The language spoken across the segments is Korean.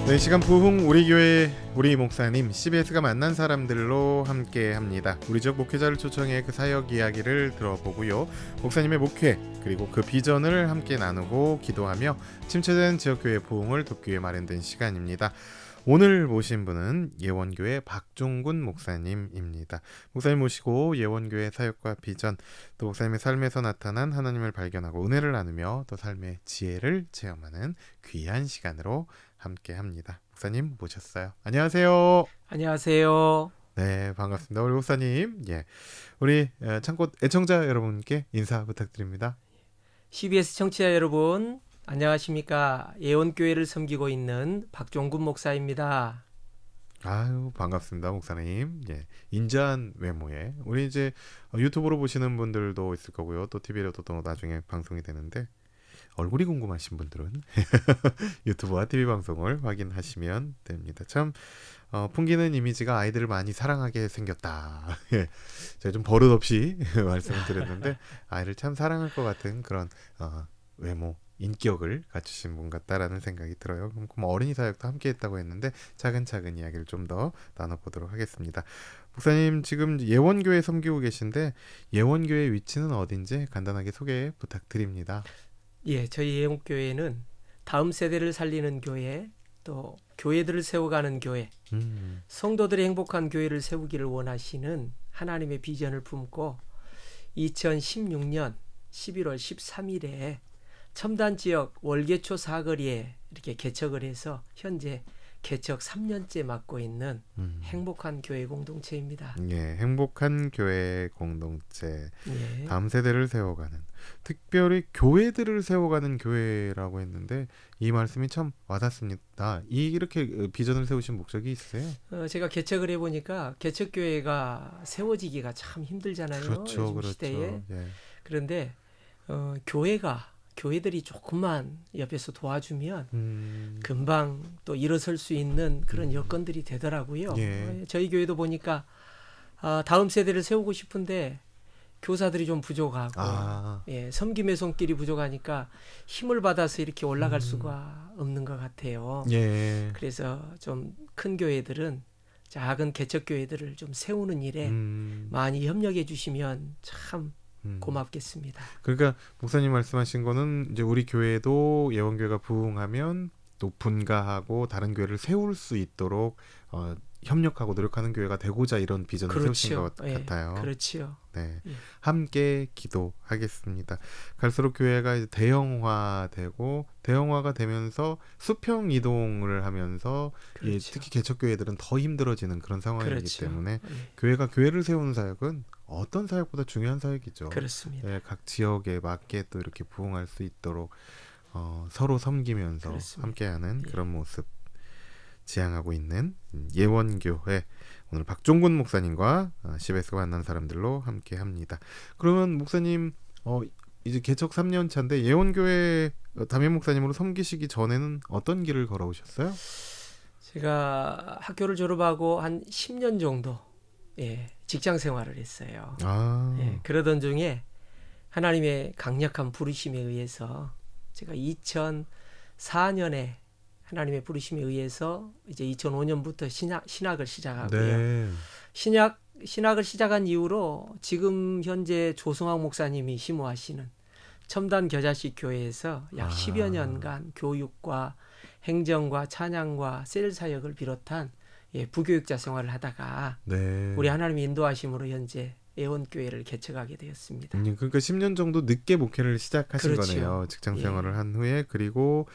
네, 이 시간 부흥 우리 교회 우리 목사님 CBS가 만난 사람들로 함께 합니다. 우리 지역 목회자를 초청해 그 사역 이야기를 들어보고요. 목사님의 목회 그리고 그 비전을 함께 나누고 기도하며 침체된 지역교회 부흥을 돕기 위해 마련된 시간입니다. 오늘 모신 분은 예원교회 박종군 목사님입니다. 목사님 모시고 예원교회 사역과 비전, 또 목사님의 삶에서 나타난 하나님을 발견하고 은혜를 나누며 또 삶의 지혜를 체험하는 귀한 시간으로 함께합니다. 목사님 모셨어요. 안녕하세요. 안녕하세요. 네, 반갑습니다. 우리 목사님, 우리 창꽃 애청자 여러분께 인사 부탁드립니다. CBS 청취자 여러분, 안녕하십니까? 예원교회를 섬기고 있는 박종군 목사입니다. 아유, 반갑습니다, 목사님. 인자한 외모에 우리 이제 유튜브로 보시는 분들도 있을 거고요. 또 TV로도 또 나중에 방송이 되는데 얼굴이 궁금하신 분들은 유튜브와 TV 방송을 확인하시면 됩니다. 참 풍기는 이미지가 아이들을 많이 사랑하게 생겼다. 제가 좀 버릇없이 말씀을 드렸는데 아이를 참 사랑할 것 같은 그런 외모, 인격을 갖추신 분 같다라는 생각이 들어요. 그럼 어린이 사역도 함께 했다고 했는데 차근차근 이야기를 좀 더 나눠보도록 하겠습니다. 목사님 지금 예원교회 섬기고 계신데 예원교회 위치는 어딘지 간단하게 소개 부탁드립니다. 예, 저희 예원교회는 다음 세대를 살리는 교회, 또 교회들을 세워가는 교회, 성도들의 행복한 교회를 세우기를 원하시는 하나님의 비전을 품고 2016년 11월 13일에 첨단 지역 월계초 사거리에 이렇게 개척을 해서 현재 개척 3년째 맡고 있는 행복한 교회 공동체입니다. 예, 행복한 교회 공동체. 예. 다음 세대를 세워가는, 특별히 교회들을 세워가는 교회라고 했는데 이 말씀이 참 와닿습니다. 이렇게 비전을 세우신 목적이 있으세요? 제가 개척을 해보니까 개척교회가 세워지기가 참 힘들잖아요. 그렇죠, 요즘 시대에. 예. 그런데 교회들이 조금만 옆에서 도와주면 금방 또 일어설 수 있는 그런 여건들이 되더라고요. 예. 저희 교회도 보니까 다음 세대를 세우고 싶은데 교사들이 좀 부족하고 섬김의 손길이 부족하니까 힘을 받아서 이렇게 올라갈 수가 없는 것 같아요. 예. 그래서 좀 큰 교회들은 작은 개척교회들을 좀 세우는 일에 많이 협력해 주시면 참 고맙겠습니다. 그러니까 목사님 말씀하신 거는 이제 우리 교회도 예원교회가 부흥하면 또 분가하고 다른 교회를 세울 수 있도록 협력하고 노력하는 교회가 되고자 이런 비전을 세우신 것 같아요. 그렇죠. 네, 예. 함께 기도하겠습니다. 갈수록 교회가 이제 대형화가 되면서 수평 이동을 하면서 그렇죠. 특히 개척교회들은 더 힘들어지는 그런 상황이기 그렇죠. 때문에 예. 교회가 교회를 세우는 사역은 어떤 사역보다 중요한 사역이죠. 그렇습니다. 네, 각 지역에 맞게 또 이렇게 부흥할 수 있도록 서로 섬기면서 그렇습니다. 함께하는 예. 그런 모습 지향하고 있는 예원교회, 오늘 박종군 목사님과 CBS가 만난 사람들로 함께합니다. 그러면 목사님 이제 개척 3년 차인데 예원교회 담임 목사님으로 섬기시기 전에는 어떤 길을 걸어오셨어요? 제가 학교를 졸업하고 한 10년 정도 직장 생활을 했어요. 그러던 중에 하나님의 강력한 부르심에 의해서 제가 2004년에 하나님의 부르심에 의해서 이제 2005년부터 신학을 시작하고요. 네. 신학을 시작한 이후로 지금 현재 조성학 목사님이 심호하시는 첨단 겨자식 교회에서 약 10여 년간 교육과 행정과 찬양과 셀 사역을 비롯한 부교육자 생활을 하다가 우리 하나님의 인도하심으로 현재 예원교회를 개척하게 되었습니다. 그러니까 10년 정도 늦게 목회를 시작하신 그렇죠. 거네요. 직장 생활을 한 후에. 그리고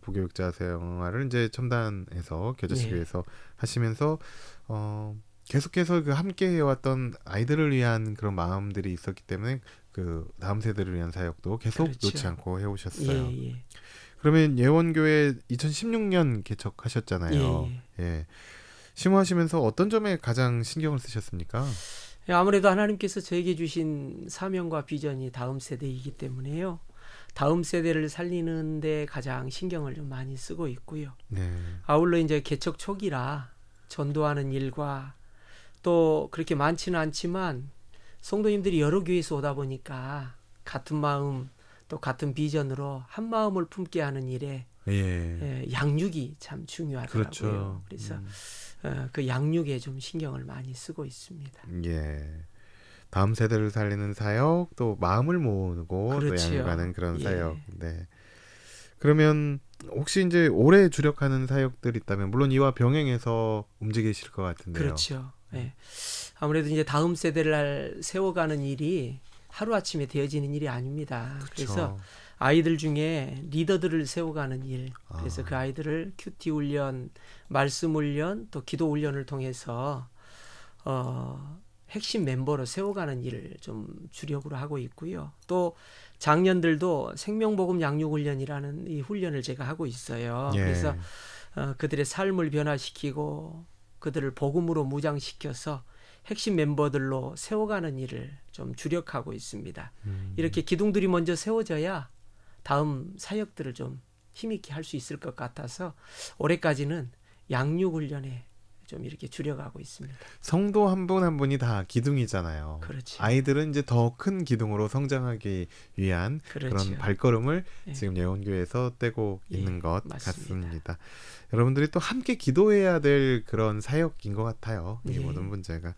부교육자 생활을 이제 첨단에서 겨자식교회에서 하시면서 계속해서 그 함께 해왔던 아이들을 위한 그런 마음들이 있었기 때문에 그 다음 세대를 위한 사역도 계속 놓지 않고 해오셨어요. 그러면 예원교회 2016년 개척하셨잖아요. 심호하시면서 어떤 점에 가장 신경을 쓰셨습니까? 아무래도 하나님께서 저에게 주신 사명과 비전이 다음 세대이기 때문에요. 다음 세대를 살리는 데 가장 신경을 좀 많이 쓰고 있고요. 아울러 이제 개척 초기라 전도하는 일과 또 그렇게 많지는 않지만 성도님들이 여러 교회에서 오다 보니까 같은 마음 또 같은 비전으로 한 마음을 품게 하는 일에 예. 양육이 참 중요하더라고요. 그렇죠. 그래서 그 양육에 좀 신경을 많이 쓰고 있습니다. 예. 다음 세대를 살리는 사역, 또 마음을 모으고 또 그렇지요. 양육하는 그런 예. 사역. 네. 그러면 혹시 이제 오래 주력하는 사역들 있다면 물론 이와 병행해서 움직이실 것 같은데요. 그렇죠. 예. 아무래도 이제 다음 세대를 세워가는 일이 하루아침에 되어지는 일이 아닙니다. 그래서 그렇죠. 아이들 중에 리더들을 세워가는 일, 그래서 아. 그 아이들을 큐티 훈련, 말씀 훈련, 또 기도 훈련을 통해서 핵심 멤버로 세워가는 일을 좀 주력으로 하고 있고요. 또 장년들도 생명복음 양육훈련이라는 이 훈련을 제가 하고 있어요. 예. 그래서 그들의 삶을 변화시키고 그들을 복음으로 무장시켜서 핵심 멤버들로 세워가는 일을 좀 주력하고 있습니다. 이렇게 기둥들이 먼저 세워져야 다음 사역들을 좀 힘있게 할 수 있을 것 같아서 올해까지는 양육훈련에 좀 이렇게 줄여가고 있습니다. 성도 한 분 한 분이 다 기둥이잖아요. 그렇죠. 아이들은 이제 더 큰 기둥으로 성장하기 위한 그렇죠. 그런 발걸음을 예. 지금 예원교회에서 떼고 예, 있는 것 맞습니다. 같습니다. 여러분들이 또 함께 기도해야 될 그런 사역인 것 같아요. 이 예. 모든 문제가.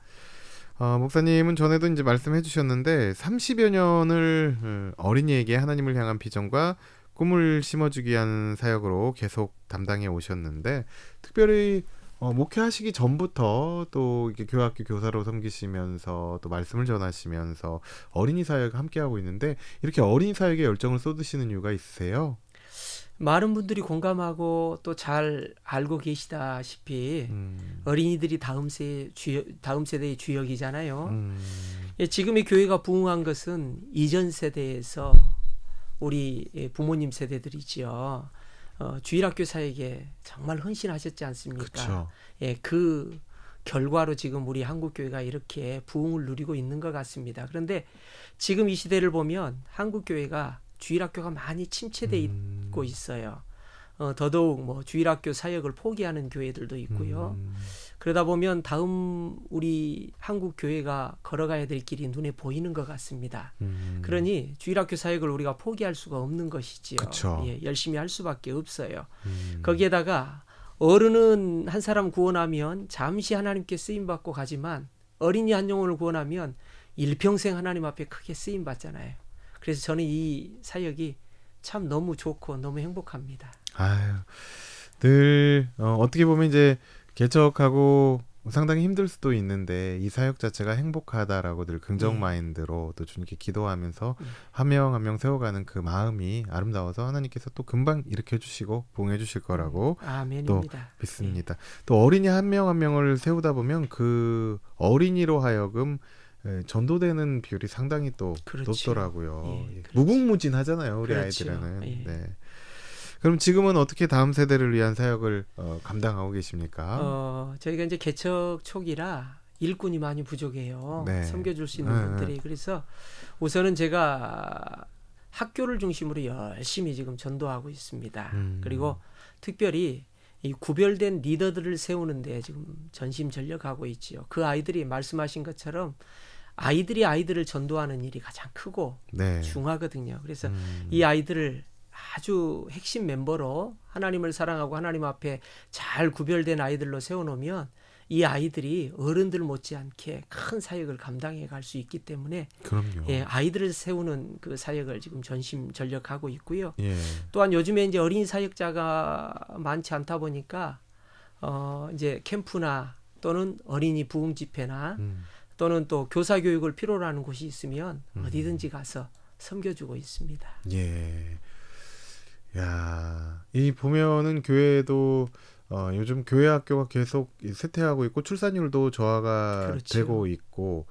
목사님은 전에도 이제 말씀해 주셨는데 30여 년을 어린이에게 하나님을 향한 비전과 꿈을 심어주기 위한 사역으로 계속 담당해 오셨는데 특별히 목회하시기 전부터 또 이렇게 교학교 교사로 섬기시면서 또 말씀을 전하시면서 어린이 사역을 함께하고 있는데 이렇게 어린이 사역에 열정을 쏟으시는 이유가 있으세요? 많은 분들이 공감하고 또 잘 알고 계시다시피 어린이들이 다음 세대의 주역이잖아요. 예, 지금의 교회가 부흥한 것은 이전 세대에서 우리 부모님 세대들이지요. 주일학교 사역에 정말 헌신하셨지 않습니까? 그쵸. 예, 그 결과로 지금 우리 한국교회가 이렇게 부흥을 누리고 있는 것 같습니다. 그런데 지금 이 시대를 보면 한국교회가 주일학교가 많이 침체돼 있고 있어요. 더더욱 뭐 주일학교 사역을 포기하는 교회들도 있고요. 그러다 보면 다음 우리 한국 교회가 걸어가야 될 길이 눈에 보이는 것 같습니다. 그러니 주일학교 사역을 우리가 포기할 수가 없는 것이지요. 그쵸. 예, 열심히 할 수밖에 없어요. 거기에다가 어른은 한 사람 구원하면 잠시 하나님께 쓰임 받고 가지만 어린이 한 영혼을 구원하면 일평생 하나님 앞에 크게 쓰임 받잖아요. 그래서 저는 이 사역이 참 너무 좋고 너무 행복합니다. 아유, 늘 어떻게 보면 이제 개척하고 상당히 힘들 수도 있는데 이 사역 자체가 행복하다라고 늘 긍정 마인드로 또 주님께 기도하면서 한 명 한 명 세워가는 그 마음이 아름다워서 하나님께서 또 금방 일으켜 주시고 봉해 주실 거라고 아멘입니다. 또 믿습니다. 또 어린이 한 명 한 명을 세우다 보면 그 어린이로 하여금 전도되는 비율이 상당히 또 그렇죠. 높더라고요. 예, 예. 그렇죠. 무궁무진하잖아요, 우리 그렇죠. 아이들은. 예. 네. 그럼 지금은 어떻게 다음 세대를 위한 사역을 감당하고 계십니까? 저희가 이제 개척 초기라 일꾼이 많이 부족해요. 네. 섬겨줄 수 있는 분들이. 그래서 우선은 제가 학교를 중심으로 열심히 지금 전도하고 있습니다. 그리고 특별히 이 구별된 리더들을 세우는데 지금 전심전력하고 있지요. 그 아이들이 말씀하신 것처럼 아이들이 아이들을 전도하는 일이 가장 크고 네. 중하거든요. 그래서 이 아이들을 아주 핵심 멤버로 하나님을 사랑하고 하나님 앞에 잘 구별된 아이들로 세워놓으면 이 아이들이 어른들 못지않게 큰 사역을 감당해 갈 수 있기 때문에 그럼요. 예, 아이들을 세우는 그 사역을 지금 전심전력하고 있고요. 예. 또한 요즘에 이제 어린이 사역자가 많지 않다 보니까 이제 캠프나 또는 어린이 부흥 집회나 또는 또 교사 교육을 필요로 하는 곳이 있으면 어디든지 가서 섬겨주고 있습니다. 예. 야, 이 보면은 교회도 요즘 교회 학교가 계속 쇠퇴하고 있고 출산율도 저하가 그렇죠. 되고 있고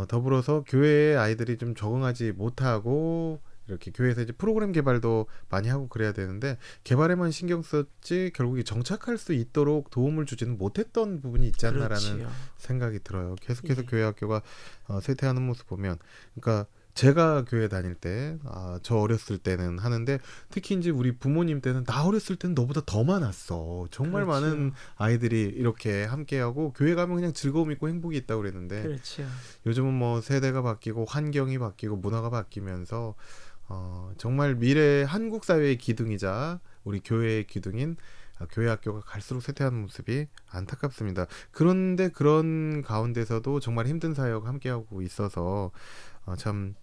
더불어서 교회에 아이들이 좀 적응하지 못하고 이렇게 교회에서 이제 프로그램 개발도 많이 하고 그래야 되는데 개발에만 신경 썼지 결국 정착할 수 있도록 도움을 주지는 못했던 부분이 있지 않나라는 그렇지요. 생각이 들어요. 계속해서 예. 교회 학교가 쇠퇴하는 모습 보면 그러니까 제가 교회 다닐 때, 저 어렸을 때는 하는데 특히 이제 우리 부모님 때는 나 어렸을 때는 너보다 더 많았어. 정말 그렇죠. 많은 아이들이 이렇게 함께하고 교회 가면 그냥 즐거움 있고 행복이 있다고 그랬는데 그렇죠. 요즘은 뭐 세대가 바뀌고 환경이 바뀌고 문화가 바뀌면서 정말 미래 한국 사회의 기둥이자 우리 교회의 기둥인 교회 학교가 갈수록 쇠퇴하는 모습이 안타깝습니다. 그런데 그런 가운데서도 정말 힘든 사역 함께하고 있어서 참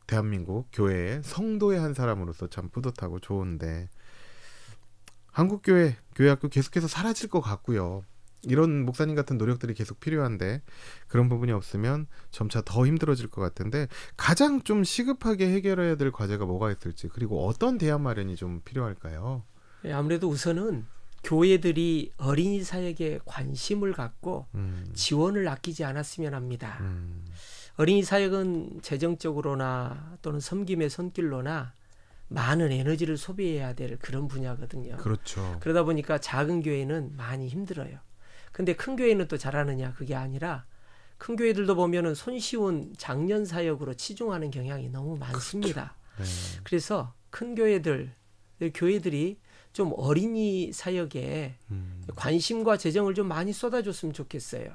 대한민국 교회의 성도의 한 사람으로서 참 뿌듯하고 좋은데 한국교회 교회학교 계속해서 사라질 것 같고요. 이런 목사님 같은 노력들이 계속 필요한데 그런 부분이 없으면 점차 더 힘들어질 것 같은데 가장 좀 시급하게 해결해야 될 과제가 뭐가 있을지 그리고 어떤 대안 마련이 좀 필요할까요? 아무래도 우선은 교회들이 어린이 사역에 관심을 갖고 지원을 아끼지 않았으면 합니다. 어린이 사역은 재정적으로나 또는 섬김의 손길로나 많은 에너지를 소비해야 될 그런 분야거든요. 그렇죠. 그러다 보니까 작은 교회는 많이 힘들어요. 근데 큰 교회는 또 잘하느냐 그게 아니라 큰 교회들도 보면은 손쉬운 장년 사역으로 치중하는 경향이 너무 많습니다. 네. 그래서 큰 교회들이 좀 어린이 사역에 관심과 재정을 좀 많이 쏟아줬으면 좋겠어요.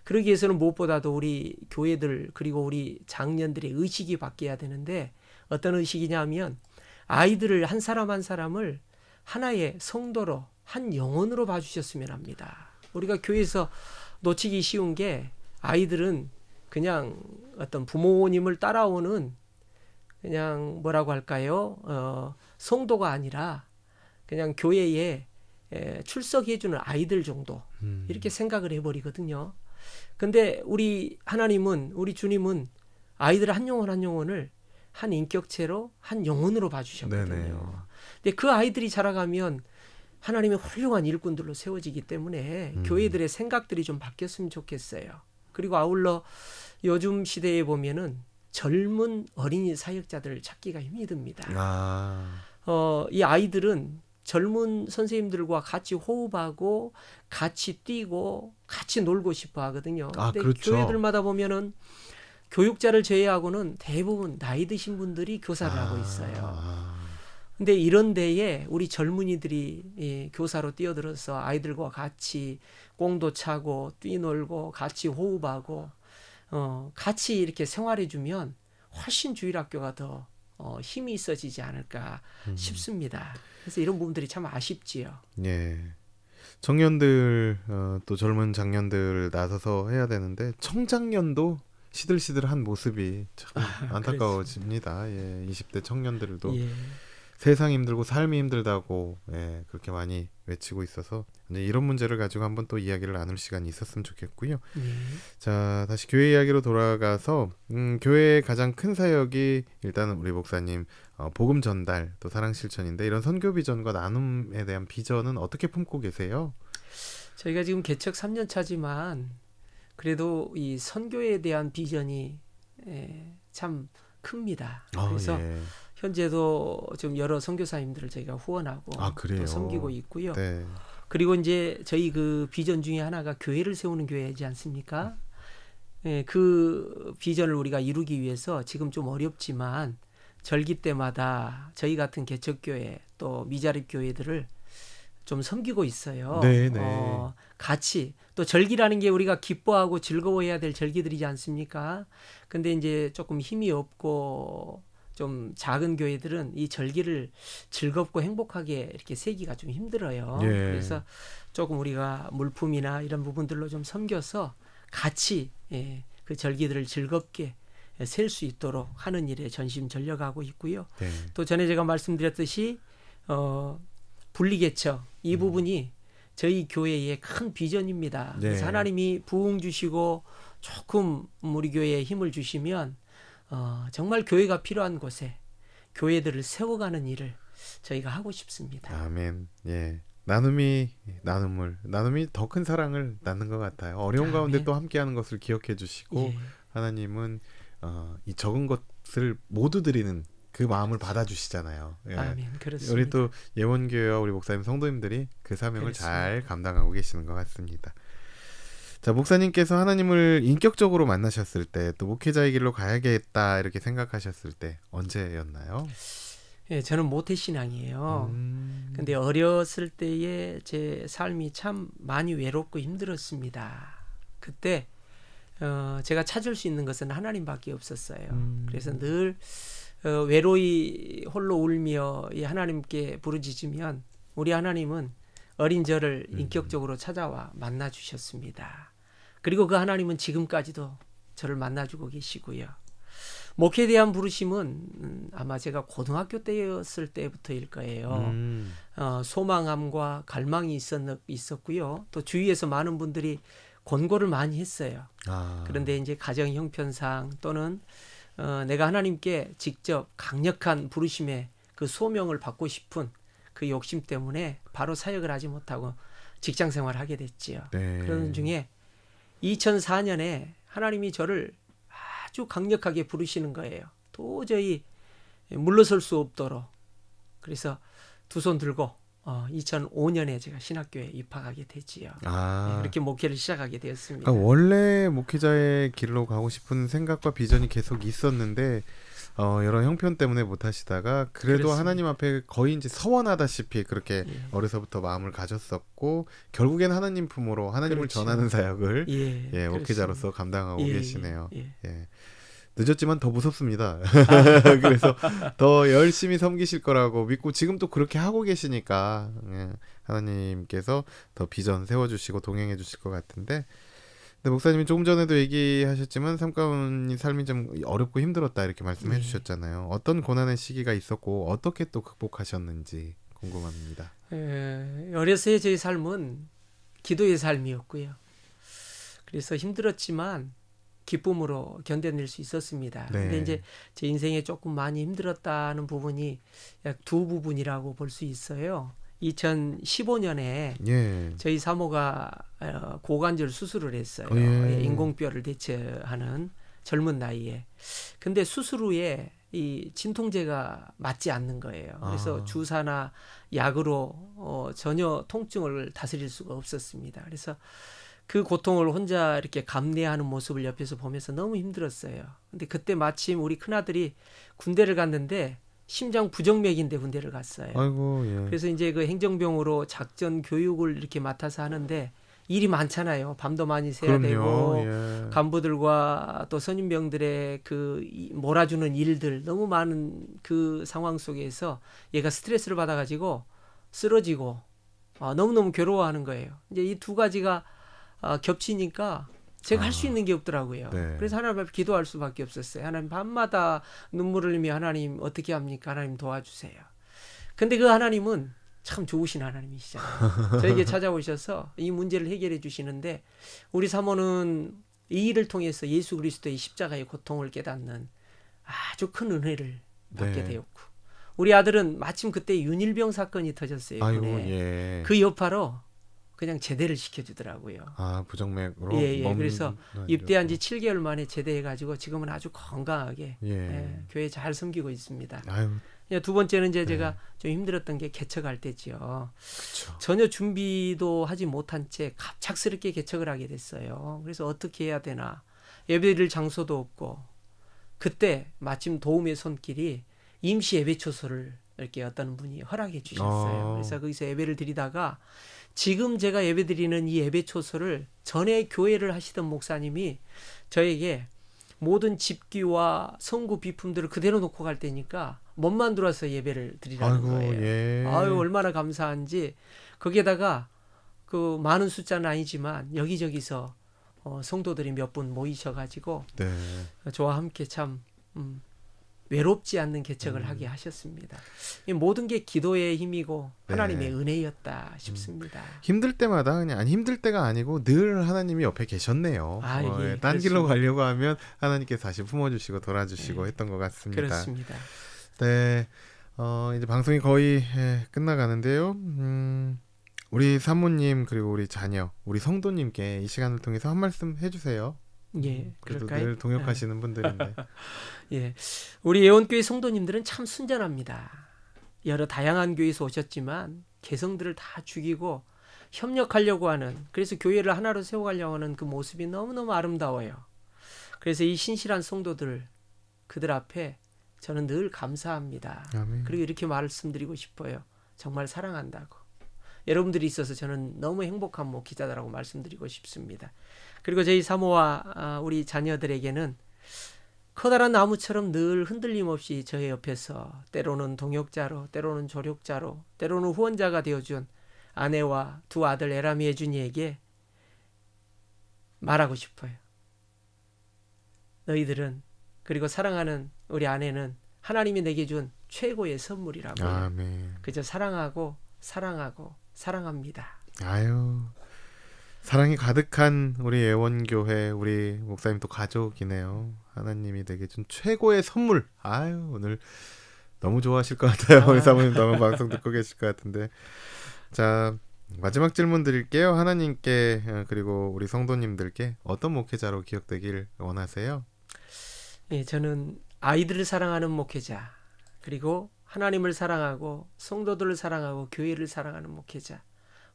그러기 위해서는 무엇보다도 우리 교회들 그리고 우리 장년들의 의식이 바뀌어야 되는데 어떤 의식이냐면 아이들을 한 사람 한 사람을 하나의 성도로 한 영혼으로 봐주셨으면 합니다. 우리가 교회에서 놓치기 쉬운 게 아이들은 그냥 어떤 부모님을 따라오는 그냥 뭐라고 할까요? 성도가 아니라 그냥 교회에 출석해주는 아이들 정도 이렇게 생각을 해버리거든요. 근데 우리 하나님은 우리 주님은 아이들 한 영혼 한 영혼을 한 인격체로 한 영혼으로 봐주셨거든요. 네네. 근데 그 아이들이 자라가면 하나님의 훌륭한 일꾼들로 세워지기 때문에 교회들의 생각들이 좀 바뀌었으면 좋겠어요. 그리고 아울러 요즘 시대에 보면은 젊은 어린이 사역자들을 찾기가 힘이 듭니다. 이 아이들은 젊은 선생님들과 같이 호흡하고 같이 뛰고 같이 놀고 싶어 하거든요. 근데 그렇죠. 교회들마다 보면은 교육자를 제외하고는 대부분 나이 드신 분들이 교사를 하고 있어요. 근데 이런 데에 우리 젊은이들이 교사로 뛰어들어서 아이들과 같이 꽁도 차고 뛰놀고 같이 호흡하고 같이 이렇게 생활해 주면 훨씬 주일학교가 더 힘이 있어지지 않을까 싶습니다. 그래서 이런 부분들이 참 아쉽지요. 예. 청년들 또 젊은 장년들 나서서 해야 되는데 청장년도 시들시들한 모습이 참 안타까워집니다. 예, 20대 청년들도 예. 세상이 힘들고 삶이 힘들다고 그렇게 많이 외치고 있어서 이런 문제를 가지고 한번 또 이야기를 나눌 시간이 있었으면 좋겠고요. 자, 다시 교회 이야기로 돌아가서 교회의 가장 큰 사역이 일단은 우리 목사님 복음 전달 또 사랑 실천인데 이런 선교 비전과 나눔에 대한 비전은 어떻게 품고 계세요? 저희가 지금 개척 3년 차지만 그래도 이 선교에 대한 비전이 참 큽니다. 그래서 현재도 좀 여러 선교사님들을 저희가 후원하고 또 섬기고 있고요. 네. 그리고 이제 저희 그 비전 중에 하나가 교회를 세우는 교회이지 않습니까? 그 비전을 우리가 이루기 위해서 지금 좀 어렵지만 절기 때마다 저희 같은 개척교회 또 미자립 교회들을 좀 섬기고 있어요. 같이 또 절기라는 게 우리가 기뻐하고 즐거워해야 될 절기들이지 않습니까? 근데 이제 조금 힘이 없고 좀 작은 교회들은 이 절기를 즐겁고 행복하게 이렇게 세기가 좀 힘들어요. 그래서 조금 우리가 물품이나 이런 부분들로 좀 섬겨서 같이 그 절기들을 즐겁게 셀 수 있도록 하는 일에 전심전력하고 있고요. 또 전에 제가 말씀드렸듯이 분리개척 이 부분이 저희 교회의 큰 비전입니다. 그래서 하나님이 부흥 주시고 조금 우리 교회에 힘을 주시면 정말 교회가 필요한 곳에 교회들을 세워가는 일을 저희가 하고 싶습니다. 아멘. 예. 나눔이 더 큰 사랑을 낳는 것 같아요. 어려운 가운데 또 함께하는 것을 기억해 주시고 하나님은 이 적은 것을 모두 드리는 그 마음을 받아주시잖아요. 아멘. 그렇습니다. 우리 또 예원교회와 우리 목사님 성도님들이 그 사명을 잘 감당하고 계시는 것 같습니다. 자, 목사님께서 하나님을 인격적으로 만나셨을 때 또 목회자의 길로 가야겠다 이렇게 생각하셨을 때 언제였나요? 저는 모태신앙이에요. 근데 어렸을 때의 제 삶이 참 많이 외롭고 힘들었습니다. 그때 제가 찾을 수 있는 것은 하나님밖에 없었어요. 그래서 늘 외로이 홀로 울며 이 하나님께 부르짖으면 우리 하나님은 어린 저를 인격적으로 찾아와 만나 주셨습니다. 그리고 그 하나님은 지금까지도 저를 만나주고 계시고요. 목회에 대한 부르심은 아마 제가 고등학교 때였을 때부터일 거예요. 소망함과 갈망이 있었고요. 또 주위에서 많은 분들이 권고를 많이 했어요. 그런데 이제 가정 형편상 또는 내가 하나님께 직접 강력한 부르심의 그 소명을 받고 싶은 그 욕심 때문에 바로 사역을 하지 못하고 직장 생활을 하게 됐지요. 네. 그런 중에 2004년에 하나님이 저를 아주 강력하게 부르시는 거예요. 도저히 물러설 수 없도록. 그래서 두 손 들고 2005년에 제가 신학교에 입학하게 되지요. 네, 그렇게 목회를 시작하게 되었습니다. 그러니까 원래 목회자의 길로 가고 싶은 생각과 비전이 계속 있었는데 여러 형편 때문에 못 하시다가 그래도 그렇습니다. 하나님 앞에 거의 이제 서원하다시피 그렇게 어려서부터 마음을 가졌었고 결국엔 하나님 품으로 하나님을 그렇죠. 전하는 사역을 예, 목회자로서 감당하고 계시네요. 예. 늦었지만 더 무섭습니다. 그래서 더 열심히 섬기실 거라고 믿고 지금 또 그렇게 하고 계시니까 하나님께서 더 비전 세워주시고 동행해 주실 것 같은데 근데 목사님이 조금 전에도 얘기하셨지만 삶가운이 삶이 좀 어렵고 힘들었다 이렇게 말씀해 주셨잖아요. 어떤 고난의 시기가 있었고 어떻게 또 극복하셨는지 궁금합니다. 어려서의 저희 삶은 기도의 삶이었고요. 그래서 힘들었지만 기쁨으로 견뎌낼 수 있었습니다. 네. 근데 이제 제 인생에 조금 많이 힘들었다는 부분이 약 두 부분이라고 볼 수 있어요. 2015년에 예. 저희 사모가 고관절 수술을 했어요. 인공뼈를 대체하는 젊은 나이에. 근데 수술 후에 이 진통제가 맞지 않는 거예요. 그래서 주사나 약으로 전혀 통증을 다스릴 수가 없었습니다. 그래서 그 고통을 혼자 이렇게 감내하는 모습을 옆에서 보면서 너무 힘들었어요. 근데 그때 마침 우리 큰아들이 군대를 갔는데 심장 부정맥인데 군대를 갔어요. 아이고, 예. 그래서 이제 그 행정병으로 작전 교육을 이렇게 맡아서 하는데 일이 많잖아요. 밤도 많이 새야 되고 간부들과 또 선임병들의 그 몰아주는 일들 너무 많은 그 상황 속에서 얘가 스트레스를 받아가지고 쓰러지고 너무너무 괴로워하는 거예요. 이제 이 두 가지가 겹치니까 제가 할 수 있는 게 없더라고요. 네. 그래서 하나님 앞에 기도할 수밖에 없었어요. 하나님 밤마다 눈물을 흘리며 하나님 어떻게 합니까? 하나님 도와주세요. 근데 그 하나님은 참 좋으신 하나님이시잖아요. 저에게 찾아오셔서 이 문제를 해결해 주시는데 우리 사모는 이 일을 통해서 예수 그리스도의 십자가의 고통을 깨닫는 아주 큰 은혜를 받게 되었고 우리 아들은 마침 그때 윤일병 사건이 터졌어요. 아이고, 예. 그 여파로 그냥 제대를 시켜주더라고요. 부정맥으로. 그래서 입대한 지 7개월 만에 제대해가지고 지금은 아주 건강하게 교회 잘 섬기고 있습니다. 아유. 두 번째는 이제 제가 좀 힘들었던 게 개척할 때지요. 그쵸. 전혀 준비도 하지 못한 채 갑작스럽게 개척을 하게 됐어요. 그래서 어떻게 해야 되나. 예배드릴 장소도 없고 그때 마침 도움의 손길이 임시 예배초소를 이렇게 어떤 분이 허락해 주셨어요. 그래서 거기서 예배를 드리다가 지금 제가 예배드리는 이 예배초소를 전에 교회를 하시던 목사님이 저에게 모든 집기와 성구 비품들을 그대로 놓고 갈 테니까 몸만 들어와서 예배를 드리라는 거예요. 아유, 얼마나 감사한지. 거기에다가 그 많은 숫자는 아니지만 여기저기서 성도들이 몇 분 모이셔가지고 저와 함께 참 외롭지 않는 개척을 하게 하셨습니다. 이 모든 게 기도의 힘이고 하나님의 은혜였다 싶습니다. 힘들 때마다 그냥 힘들 때가 아니고 늘 하나님이 옆에 계셨네요. 딴 길로 가려고 하면 하나님께서 다시 품어주시고 돌아주시고 했던 것 같습니다. 그렇습니다. 네, 이제 방송이 거의 끝나가는데요. 우리 사모님 그리고 우리 자녀, 우리 성도님께 이 시간을 통해서 한 말씀 해주세요. 그래도 그럴까요? 늘 동역하시는 분들인데. 우리 예원교회 성도님들은 참 순전합니다. 여러 다양한 교회에서 오셨지만 개성들을 다 죽이고 협력하려고 하는, 그래서 교회를 하나로 세워가려고 하는 그 모습이 너무너무 아름다워요. 그래서 이 신실한 성도들, 그들 앞에 저는 늘 감사합니다. 아멘. 그리고 이렇게 말씀드리고 싶어요. 정말 사랑한다고. 여러분들이 있어서 저는 너무 행복한 목회자다라고 말씀드리고 싶습니다. 그리고 저희 사모와 우리 자녀들에게는 커다란 나무처럼 늘 흔들림 없이 저의 옆에서 때로는 동역자로, 때로는 조력자로, 때로는 후원자가 되어준 아내와 두 아들 에라미 예준이에게 말하고 싶어요. 너희들은, 그리고 사랑하는 우리 아내는 하나님이 내게 준 최고의 선물이라고요. 아멘. 그저 사랑하고 사랑합니다. 아유, 사랑이 가득한 우리 예원교회, 우리 목사님 또 가족이네요. 하나님이 내게 준 최고의 선물. 아유, 오늘 너무 좋아하실 것 같아요. 우리 사모님 너무 방송 듣고 계실 것 같은데. 자, 마지막 질문 드릴게요. 하나님께 그리고 우리 성도님들께 어떤 목회자로 기억되길 원하세요? 예, 저는 아이들을 사랑하는 목회자, 그리고 하나님을 사랑하고 성도들을 사랑하고 교회를 사랑하는 목회자,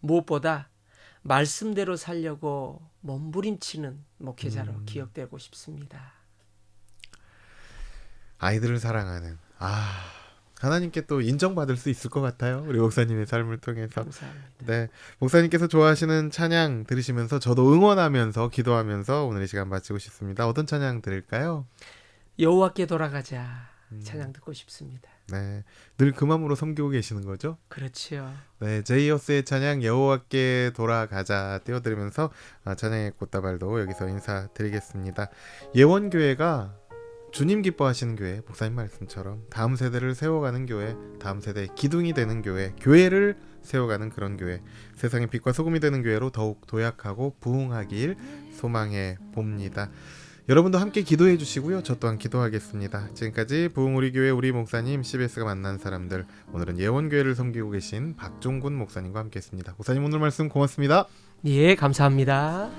무엇보다 말씀대로 살려고 몸부림치는 목회자로 기억되고 싶습니다. 아이들을 사랑하는. 하나님께 또 인정받을 수 있을 것 같아요. 우리 목사님의 삶을 통해서. 감사합니다. 네, 목사님께서 좋아하시는 찬양 들으시면서 저도 응원하면서 기도하면서 오늘 이 시간 마치고 싶습니다. 어떤 찬양 들을까요? 여호와께 돌아가자 찬양 듣고 싶습니다. 네, 늘 그 마음으로 섬기고 계시는 거죠? 그렇지요. 네, 제이어스의 찬양 여호와께 돌아가자 띄워드리면서 찬양의 꽃다발도 여기서 인사드리겠습니다. 예원교회가 주님 기뻐하시는 교회, 목사님 말씀처럼 다음 세대를 세워가는 교회, 다음 세대의 기둥이 되는 교회, 교회를 세워가는 그런 교회, 세상의 빛과 소금이 되는 교회로 더욱 도약하고 부흥하길 소망해 봅니다. 여러분도 함께 기도해 주시고요. 저 또한 기도하겠습니다. 지금까지 부흥 우리 교회 우리 목사님, CBS가 만난 사람들, 오늘은 예원교회를 섬기고 계신 박종군 목사님과 함께했습니다. 목사님 오늘 말씀 고맙습니다. 예, 감사합니다.